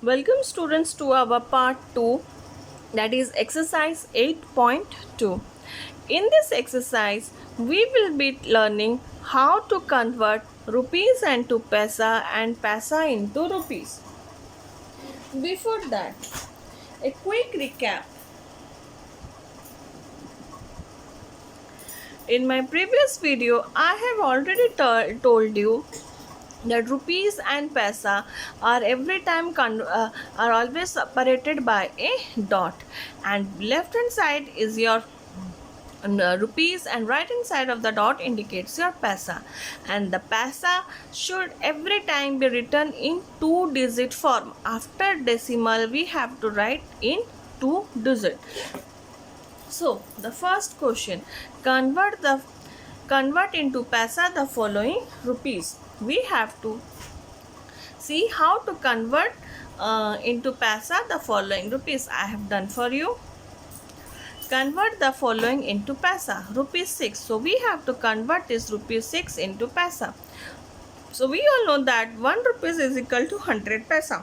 Welcome students to our part 2, that is exercise 8.2. In this exercise we will be learning how to convert rupees into paisa and paisa into rupees. Before that, a quick recap. In my previous video I have already told you that rupees and paisa are every time are always separated by a dot, and left hand side is your rupees and right hand side of the dot indicates your paisa, and the paisa should every time be written in two digit form. After decimal we have to write in two digit. So the first question, convert into paisa the following rupees. We have to see how to convert into paisa the following rupees. I have done for you. Convert the following into paisa. Rupees 6. So we have to convert this rupees 6 into paisa. So we all know that 1 rupees is equal to 100 paisa.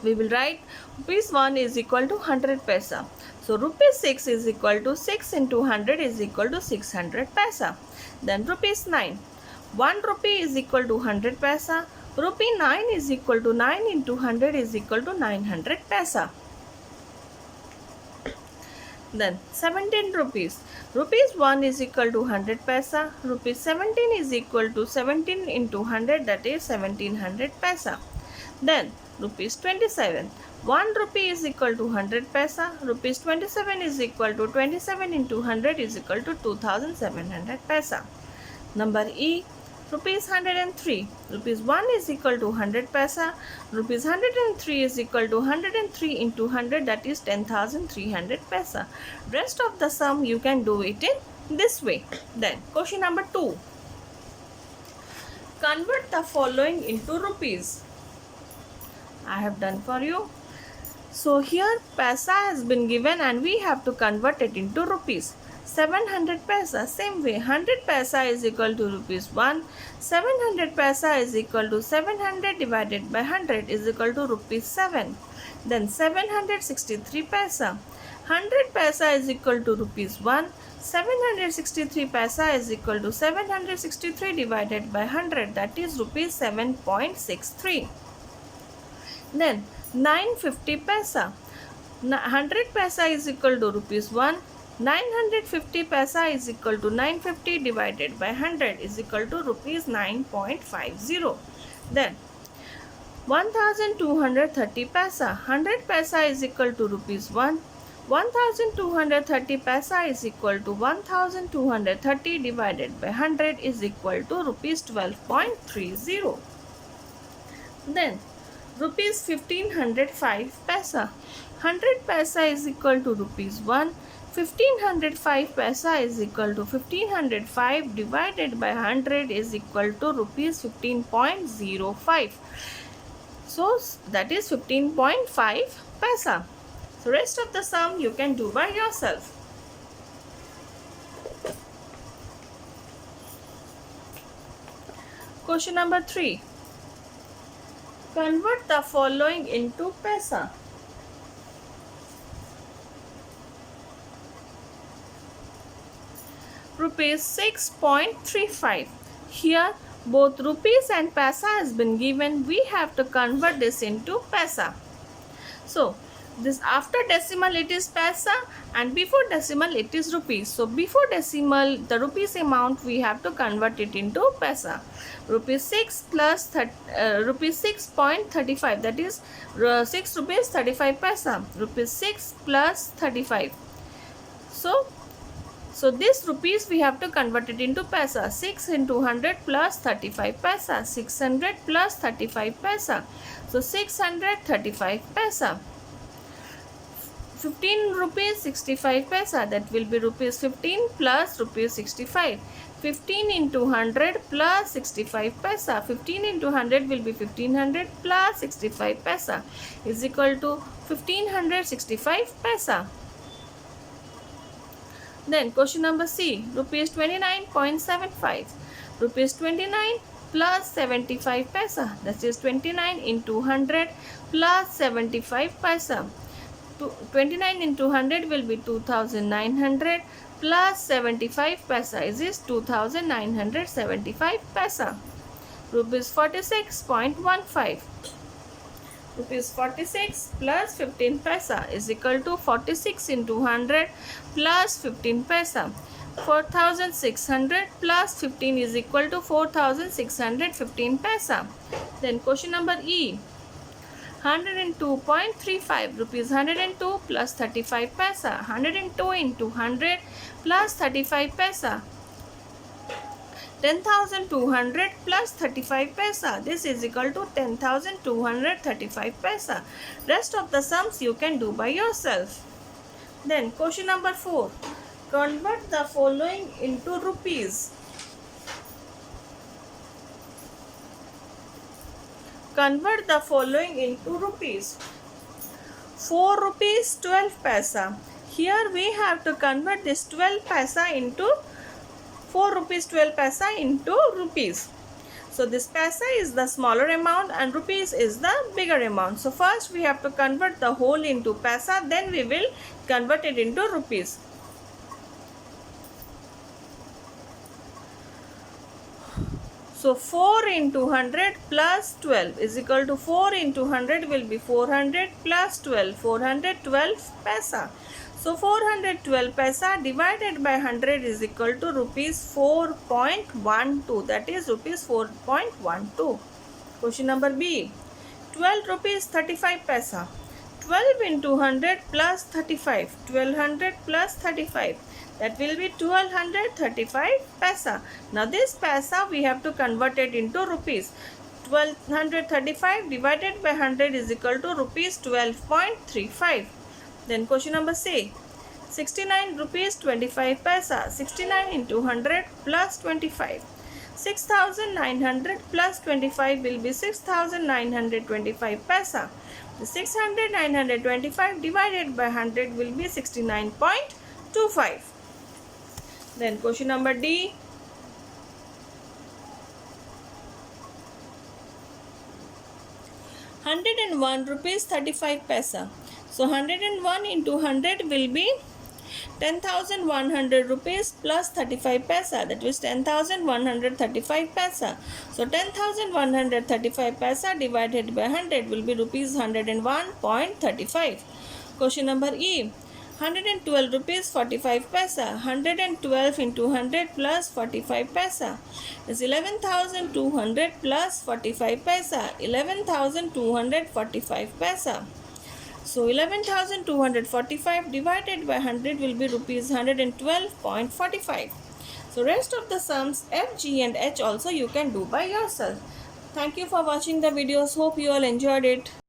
We will write rupees 1 is equal to 100 paisa. So rupees 6 is equal to 6 into 100 is equal to 600 paisa. Then rupees 9. 1 rupee is equal to 100 paisa. Rupee 9 is equal to 9 into 100 is equal to 900 paisa. Then 17 rupees. Rupees 1 is equal to 100 paisa. Rupees 17 is equal to 17 into 100, that is 1700 paisa. Then rupees 27. 1 rupee is equal to 100 paisa. Rupees 27 is equal to 27 into 100 is equal to 2700 paisa. Number E, rupees 103. Rupees 1 is equal to 100 paisa. Rupees 103 is equal to 103 into 100, that is 10,300 paisa. Rest of the sum you can do it in this way. Then question number 2. Convert the following into rupees. I have done for you. So here paisa has been given and we have to convert it into rupees. 700 paisa, same way, 100 paisa is equal to rupees 1. 700 paisa is equal to 700 divided by 100 is equal to rupees 7. Then 763 paisa. 100 paisa is equal to rupees 1. 763 paisa is equal to 763 divided by 100, that is rupees 7.63. Then 950 paisa. 100 paisa is equal to rupees 1. 950 paisa is equal to 950 divided by 100 is equal to rupees 9.50. Then 1230 paisa. 100 paisa is equal to rupees 1. 1230 paisa is equal to 1230 divided by 100 is equal to rupees 12.30. Then rupees 1505 paisa. 100 paisa is equal to rupees 1. 1505 paisa is equal to 1505 divided by 100 is equal to rupees 15.05. So that is 15.5 paisa. So rest of the sum you can do by yourself. Question number 3. Convert the following into paisa. Rupees 6.35. Here both rupees and paisa has been given. We have to convert this into paisa. So this after decimal it is paisa and before decimal it is rupees. So before decimal the rupees amount we have to convert it into paisa. Rupees 6 plus rupees 6.35, that is 6 rupees 35 paisa. Rupees 6 plus 35. So this rupees we have to convert it into paisa. 6 into 100 plus 35 paisa. 600 plus 35 paisa. So 635 paisa. 15 rupees 65 paisa, that will be rupees 15 plus rupees 65. 15 into 100 plus 65 paisa. 15 into 100 will be 1500 plus 65 paisa is equal to 1565 paisa. Then question number C, rupees 29.75. Rupees 29 plus 75 paisa. That is 29 into 100 plus 75 paisa. 29 into 100 will be 2900 plus 75 paisa is 2975 paisa. Rupees 46.15. Rupees 46 plus 15 paisa is equal to 46 into 100 plus 15 paisa. 4600 plus 15 is equal to 4615 paisa. Then question number E. 102.35 rupees 102 plus 35 paisa. 102 into 100 plus 35 paisa. 10,200 plus 35 paisa. This is equal to 10,235 paisa. Rest of the sums you can do by yourself. Then question number 4. Convert the following into rupees. Convert the following into rupees. 4 rupees 12 paisa. Here we have to convert this 12 paisa into 4 rupees 12 paisa into rupees. So this paisa is the smaller amount and rupees is the bigger amount. So first we have to convert the whole into paisa, then we will convert it into rupees. So 4 into 100 plus 12 is equal to 4 into 100 will be 400 plus 12, 412 paisa. So 412 paisa divided by 100 is equal to rupees 4.12, that is rupees 4.12. Question number B. 12 rupees 35 paisa. 12 into 100 plus 35, 1200 plus 35. That will be 1235 paisa. Now this paisa we have to convert it into rupees. 1235 divided by 100 is equal to rupees 12.35. Then question number C. 69 rupees 25 paisa. 69 into 100 plus 25. 6,900 plus 25 will be 6,925 paisa. The 600 925 divided by 100 will be 69.25. Then question number D. 101 rupees 35 paisa. So 101 into 100 will be 10,100 rupees plus 35 paisa, that is 10,135 paisa. So 10,135 paisa divided by 100 will be rupees 101.35. Question number E. 112 rupees 45 paisa. 112 into 100 plus 45 paisa is 11,200 plus 45 paisa. 11,245 paisa. So 11,245 divided by 100 will be rupees 112.45. So rest of the sums F, G and H also you can do by yourself. Thank you for watching the videos. Hope you all enjoyed it.